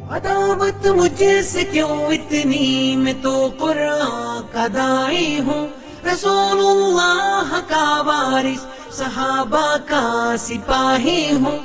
अदावत मुझसे क्यों इतनी, मैं तो कुरान का दाई हूँ, रसूलुल्लाह का वारिस, सहाबा का सिपाही हूँ।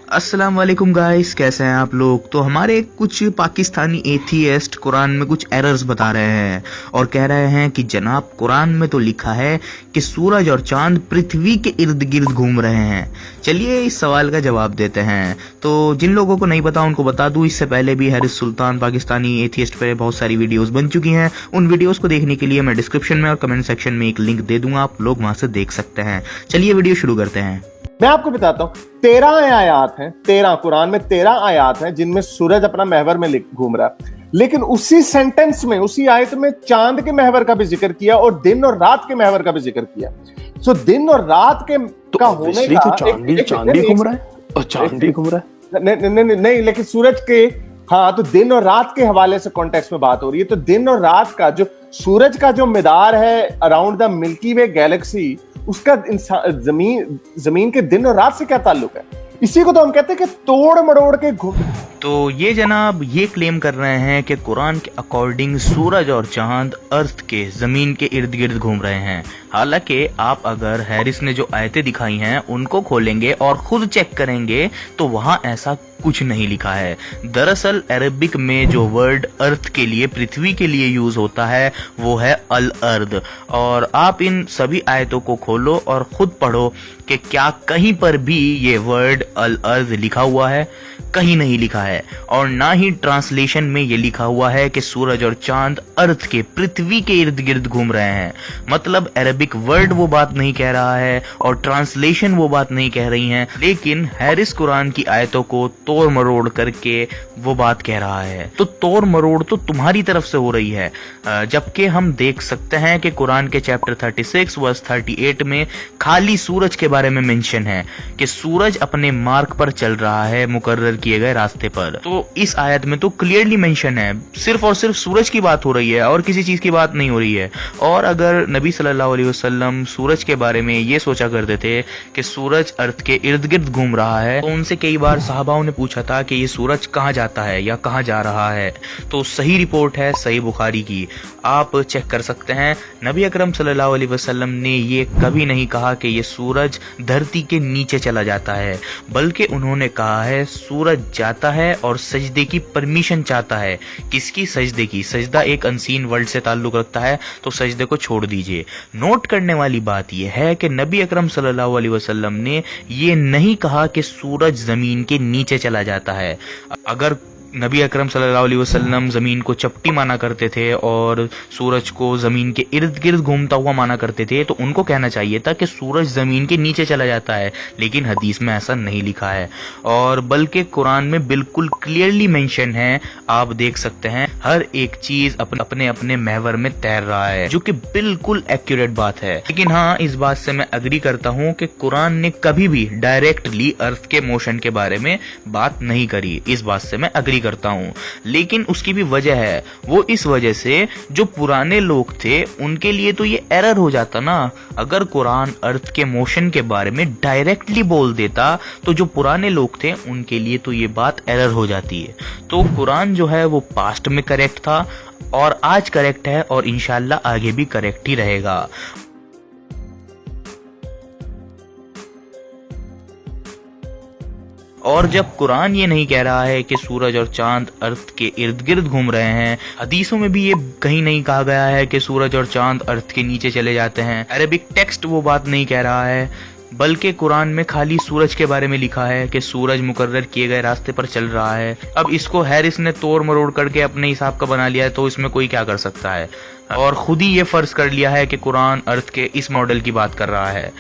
अस्सलाम वालेकुम गाइस, कैसे हैं आप लोग। तो हमारे कुछ पाकिस्तानी एथियस्ट कुरान में कुछ एरर्स बता रहे हैं और कह रहे हैं कि जनाब कुरान में तो लिखा है कि सूरज और चांद पृथ्वी के इर्द गिर्द घूम रहे हैं। चलिए इस सवाल का जवाब देते हैं। तो जिन लोगों को नहीं पता उनको बता दूं, इससे पहले भी हैरिस सुल्तान पाकिस्तानी एथियस्ट पे बहुत सारी वीडियोस बन चुकी हैं। उन वीडियोस को देखने के लिए मैं डिस्क्रिप्शन में और कमेंट सेक्शन में एक लिंक दे दूंगा, आप लोग वहां से देख सकते हैं। चलिए वीडियो शुरू करते हैं। मैं आपको बताता हूँ 13 आयात हैं, 13 कुरान में 13 आयात हैं जिनमें सूरज अपना महवर में घूम रहा है, लेकिन उसी सेंटेंस में, उसी आयत में चांद के महवर का भी जिक्र किया और दिन और रात के महवर का भी जिक्र किया। सो दिन और रात के तो का होने का तो चांद भी घूम रहा है और चांद भी घूम रहा है। नहीं, लेकिन सूरज के, हाँ, तो दिन और रात के हवाले से कॉन्टेक्स्ट में बात हो रही है। तो दिन और रात का जो सूरज का जो मिदार है around the milky way Galaxy, उसका जमीन के दिन और रात से क्या ताल्लुक है? इसी को तो हम कहते हैं कि तोड़ मरोड़ के तो ये जनाब ये क्लेम कर रहे हैं कि कुरान के अकॉर्डिंग सूरज और चांद अर्थ के जमीन के इर्द गिर्द घूम रहे हैं। हालांकि आप अगर हैरिस ने जो आयतें दिखाई हैं उनको खोलेंगे और खुद चेक करेंगे तो वहां ऐसा कुछ नहीं लिखा है। दरअसल अरबिक में जो वर्ड अर्थ के लिए, पृथ्वी के लिए यूज होता है वो है अल अर्द। और आप इन सभी आयतों को खोलो और खुद पढ़ो कि क्या कहीं पर भी ये वर्ड अल अर्द लिखा हुआ है। कहीं नहीं लिखा है। और ना ही ट्रांसलेशन में ये लिखा हुआ है कि सूरज और चांद अर्थ के, पृथ्वी के इर्द गिर्द घूम रहे हैं। मतलब अरबिक वर्ड वो बात नहीं कह रहा है और ट्रांसलेशन वो बात नहीं कह रही हैं, लेकिन हैरिस कुरान की आयतों को तोड़ मरोड़ करके वो बात कह रहा है। तो तोड़ मरोड़ तो तुम्हारी तरफ से हो रही है, जबकि हम देख सकते हैं कि कुरान के चैप्टर 36 वर्स 38 में खाली सूरज के बारे में मेंशन है कि सूरज अपने मार्ग पर चल रहा है, मुकर्रर किए गए रास्ते पर। तो इस आयत में तो क्लियरली मेंशन है, सिर्फ और सिर्फ सूरज की बात हो रही है और किसी चीज की बात नहीं हो रही है। और अगर नबी सल्लल्लाहु अलैहि वसल्लम सूरज के बारे में ये सोचा करते थे कि सूरज अर्थ के इर्द गिर्द घूम रहा है, तो उनसे कई बार सहाबाओं ने पूछा था कि ये सूरज कहाँ जाता है या कहाँ जा रहा है। तो सही रिपोर्ट है सही बुखारी की, आप चेक कर सकते हैं। नबी अकरम सल्लल्लाहु अलैहि वसल्लम ने ये कभी नहीं कहा कि ये सूरज धरती के नीचे चला जाता है, बल्कि उन्होंने कहा है सूरज जाता है और सजदे की परमिशन चाहता है। किसकी? सजदे की। सजदा एक अनसीन वर्ल्ड से ताल्लुक रखता है, तो सजदे को छोड़ दीजिए। नोट करने वाली बात यह है कि नबी अकरम सल्लल्लाहु अलैहि वसल्लम ने ये नहीं कहा कि सूरज जमीन के नीचे चला जाता है। अगर नबी अकरम सल्लल्लाहु अलैहि वसल्लम जमीन को चपटी माना करते थे और सूरज को जमीन के इर्द गिर्द घूमता हुआ माना करते थे, तो उनको कहना चाहिए था कि सूरज जमीन के नीचे चला जाता है, लेकिन हदीस में ऐसा नहीं लिखा है। और बल्कि कुरान में बिल्कुल क्लियरली मेंशन है, आप देख सकते हैं, हर एक चीज अपने अपने महवर में तैर रहा है, जो कि बिल्कुल एक्यूरेट बात है। लेकिन हाँ, इस बात से मैं अग्री करता हूँ कि कुरान ने कभी भी डायरेक्टली अर्थ के मोशन के बारे में बात नहीं करी। इस बात से मैं अग्री करता हूं, लेकिन उसकी भी वजह है। वो इस वजह से जो पुराने लोग थे उनके लिए तो ये एरर हो जाता ना। अगर कुरान अर्थ के मोशन के बारे में डायरेक्टली बोल देता तो जो पुराने लोग थे उनके लिए तो ये बात एरर हो जाती है। तो कुरान जो है वो पास्ट में करेक्ट था और आज करेक्ट है और इंशाल्लाह आगे भी करेक्ट ही रहेगा। और जब कुरान ये नहीं कह रहा है कि सूरज और चांद अर्थ के इर्द गिर्द घूम रहे हैं, हदीसों में भी ये कहीं नहीं कहा गया है कि सूरज और चांद अर्थ के नीचे चले जाते हैं, अरबिक टेक्स्ट वो बात नहीं कह रहा है, बल्कि कुरान में खाली सूरज के बारे में लिखा है कि सूरज मुकर्रर किए गए रास्ते पर चल रहा है। अब इसको हैरिस ने तोड़ मरोड़ करके अपने हिसाब का बना लिया है, तो इसमें कोई क्या कर सकता है, और खुद ही ये फर्ज कर लिया है कि कुरान अर्थ के इस मॉडल की बात कर रहा है।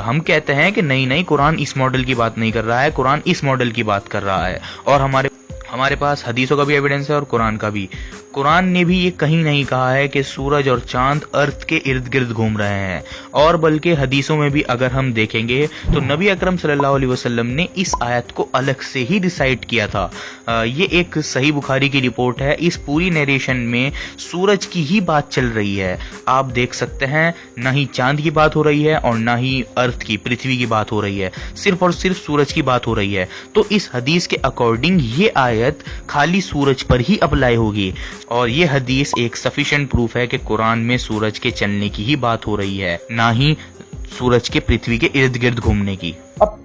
हम कहते हैं कि नहीं, कुरान इस मॉडल की बात नहीं कर रहा है, कुरान इस मॉडल की बात कर रहा है। और हमारे पास हदीसों का भी एविडेंस है और कुरान का भी। कुरान ने भी ये कहीं नहीं कहा है कि सूरज और चांद अर्थ के इर्द गिर्द घूम रहे हैं, और बल्कि हदीसों में भी अगर हम देखेंगे तो नबी अकरम सल्लल्लाहु अलैहि वसल्लम ने इस आयत को अलग से ही रिसाइट किया था। ये एक सही बुखारी की रिपोर्ट है। इस पूरी नरेशन में सूरज की ही बात चल रही है। आप देख सकते हैं, ना ही चांद की बात हो रही है और ना ही अर्थ की, पृथ्वी की बात हो रही है, सिर्फ और सिर्फ सूरज की बात हो रही है। तो इस हदीस के अकॉर्डिंग ये आयत आयत खाली सूरज पर ही अप्लाई होगी। और ये हदीस एक सफिशिएंट प्रूफ है कि कुरान में सूरज के चलने की ही बात हो रही है, ना ही सूरज के पृथ्वी के इर्द गिर्द घूमने की। अब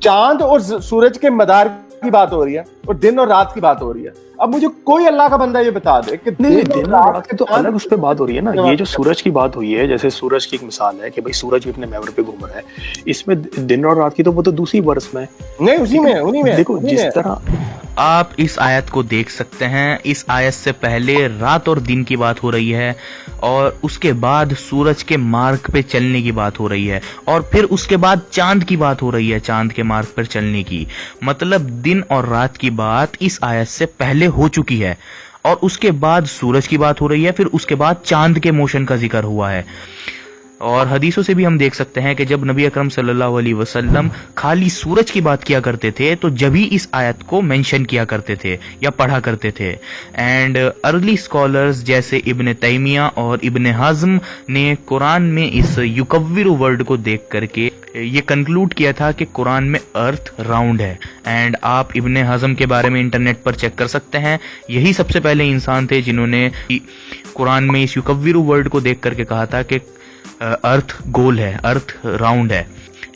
चांद और सूरज के मदार की बात हो रही है और दिन और रात की बात हो रही है। अब मुझे कोई अल्लाह का बंदा ये बता दे कि नहीं, दिन और रात की तो अलग उस पे बात हो रही है ना। ये जो सूरज की बात हुई है, जैसे सूरज की एक मिसाल है कि भाई सूरज भी अपने महवर पे घूम रहा है, इसमें दिन और रात की तो वो तो दूसरी वर्ष में नहीं, उन्हीं में देखो जिस तरह आप इस आयत को देख सकते हैं। इस आयत से पहले रात और दिन की बात हो रही है और उसके बाद सूरज के मार्ग पे चलने की बात हो रही है और फिर उसके बाद चांद की बात हो रही है, चांद के मार्ग पर चलने की। मतलब दिन और रात की बात इस आयत से पहले हो चुकी है और उसके बाद सूरज की बात हो रही है, फिर उसके बाद चांद के मोशन का जिक्र हुआ है। और हदीसों से भी हम देख सकते हैं कि जब नबी अकरम सल्लल्लाहु अलैहि वसल्लम खाली सूरज की बात किया करते थे तो जब ही इस आयत को मेंशन किया करते थे या पढ़ा करते थे। एंड अर्ली स्कॉलर्स जैसे इब्ने तैमिया और इब्ने हज़्म ने कुरान में इस युकव्विरु वर्ड को देख करके ये कंक्लूड किया था कि कुरान में अर्थ राउंड है। एंड आप इब्ने हज़्म के बारे में इंटरनेट पर चेक कर सकते हैं। यही सबसे पहले इंसान थे जिन्होंने कुरान में इस युकव्विरु वर्ड को देख करके कहा था कि अर्थ गोल है, अर्थ राउंड है।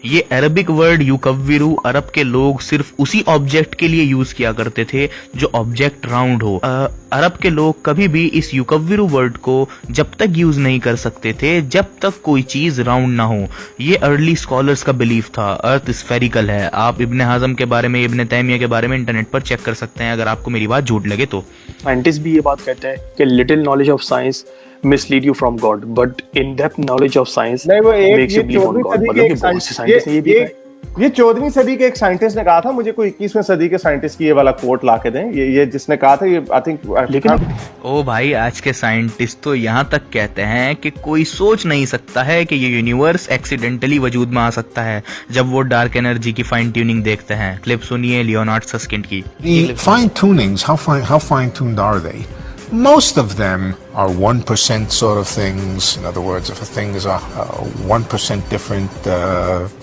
ये अरबिक वर्ड युकव्विरु अरब के लोग सिर्फ उसी ऑब्जेक्ट के लिए यूज किया करते थे जो ऑब्जेक्ट राउंड हो। अरब के लोग कभी भी इस युकव्विरु वर्ड को जब तक यूज नहीं कर सकते थे जब तक कोई चीज राउंड ना हो। ये अर्ली स्कॉलर्स का बिलीफ था, अर्थ स्फेरिकल है। आप इब्ने हज़्म के बारे में, इब्ने तैमिया के बारे में इंटरनेट पर चेक कर सकते हैं अगर आपको मेरी बात झूठ लगे तो। साइंटिस्ट भी ये बात कहते हैं कि little knowledge of science mislead you from God, but in-depth knowledge of science makes you believe on God। मतलब कि बहुत से साइंटिस्ट ने ये भी कहा। ये 14वीं सदी के एक साइंटिस्ट ने कहा था, मुझे कोई 21वीं सदी के साइंटिस्ट की ये वाला कोट ला के दें। ये जिसने कहा था, ये आई थिंक। लेकिन ओ भाई, आज के साइंटिस्ट तो यहाँ तक कहते हैं कि कोई सोच नहीं सकता है कि ये यूनिवर्स एक्सीडेंटली वजूद में आ सकता है जब वो डार्क एनर्जी की फाइन ट्यूनिंग देखते हैं। क्लिप सुनिए लियोनार्ड सस्किंड की। Fine tunings, how fine tuned are they? Most of them are 1% sort of things. In other words, if a thing is 1% different,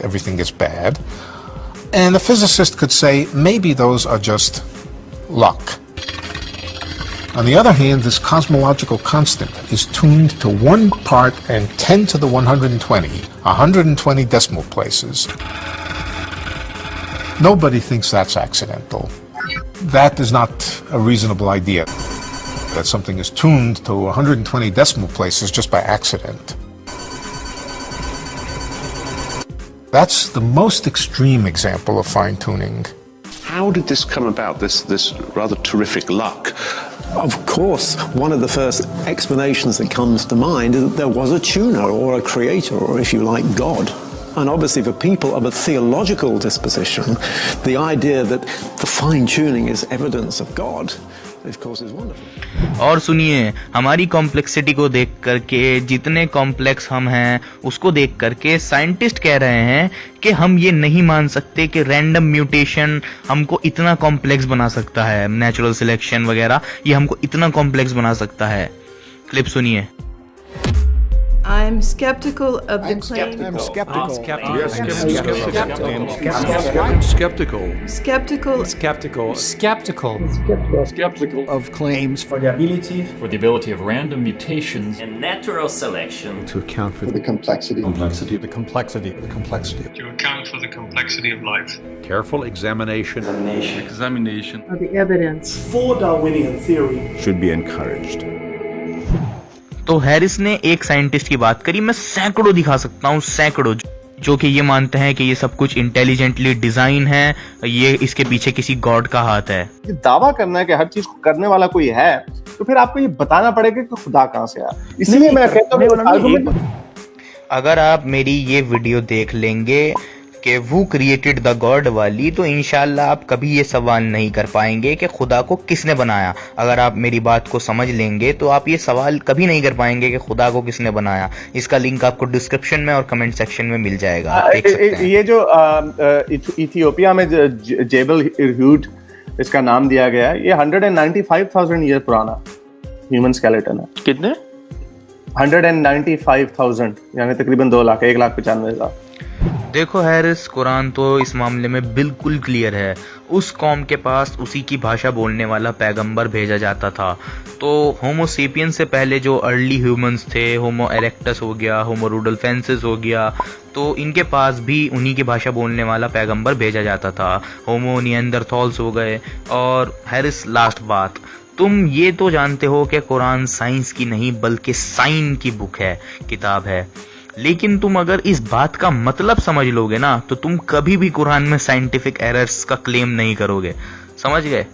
everything is bad. And a physicist could say maybe those are just luck. On the other hand, this cosmological constant is tuned to 1 part and 10 to the 120 decimal places. Nobody thinks that's accidental. That is not a reasonable idea. That something is tuned to 120 decimal places just by accident. That's the most extreme example of fine-tuning. How did this come about, this rather terrific luck? Of course, one of the first explanations that comes to mind is that there was a tuner or a creator, or if you like, God. And obviously for people of a theological disposition, the idea that the fine-tuning is evidence of God, of course, is wonderful. और सुनिए, हमारी complexity को देख करके, जितने complex हम हैं उसको देख करके साइंटिस्ट कह रहे हैं कि हम ये नहीं मान सकते कि रैंडम म्यूटेशन हमको इतना कॉम्प्लेक्स बना सकता है, नेचुरल सिलेक्शन वगैरह ये हमको इतना कॉम्प्लेक्स बना सकता है। क्लिप सुनिए। I'm skeptical of the claim. I'm skeptical. Skeptical Of claims for the ability of random mutations and natural selection to account for the complexity. to account for the complexity of life. Careful examination Of the evidence. For Darwinian theory should be encouraged. तो Harris ने एक scientist की बात करी, मैं सैकड़ों दिखा सकता हूँ, सैकड़ों, जो कि ये मानते हैं कि ये सब कुछ इंटेलिजेंटली डिजाइन है, ये इसके पीछे किसी गॉड का हाथ है। दावा करना है कि हर चीज को करने वाला कोई है, तो फिर आपको ये बताना पड़ेगा कि खुदा कहाँ से आया। इसलिए मैं कहता हूँ अगर आप मेरी ये वीडियो देख लेंगे कि who created the God वाली, तो इंशाल्लाह आप कभी ये सवाल नहीं कर पाएंगे कि खुदा को किसने बनाया। अगर आप मेरी बात को समझ लेंगे तो आप ये सवाल कभी नहीं कर पाएंगे कि खुदा को किसने बनाया। इसका लिंक आपको डिस्क्रिप्शन में और कमेंट सेक्शन में मिल जाएगा, आप देख सकते हैं। ये जो इथियोपिया में जेबल इरहूड इसका नाम दिया गया है, ये 195,000 ईयर पुराना ह्यूमन स्केलेटन है। कितने? 195,000 यानी तकरीबन 2 लाख, 1,95,000। देखो हैरिस, कुरान तो इस मामले में बिल्कुल क्लियर है। उस कौम के पास उसी की भाषा बोलने वाला पैगंबर भेजा जाता था। तो होमो सेपियन से पहले जो अर्ली ह्यूमंस थे, होमो इरेक्टस हो गया, होमो रुडल्फेंसिस हो गया, तो इनके पास भी उन्हीं की भाषा बोलने वाला पैगंबर भेजा जाता था। होमो निएंडरथॉल्स हो गए। और हैरिस, लास्ट बात, तुम ये तो जानते हो कि कुरान साइंस की नहीं बल्कि साइन की बुक है, किताब है। लेकिन तुम अगर इस बात का मतलब समझ लोगे ना, तो तुम कभी भी कुरान में साइंटिफिक एरर्स का क्लेम नहीं करोगे। समझ गए?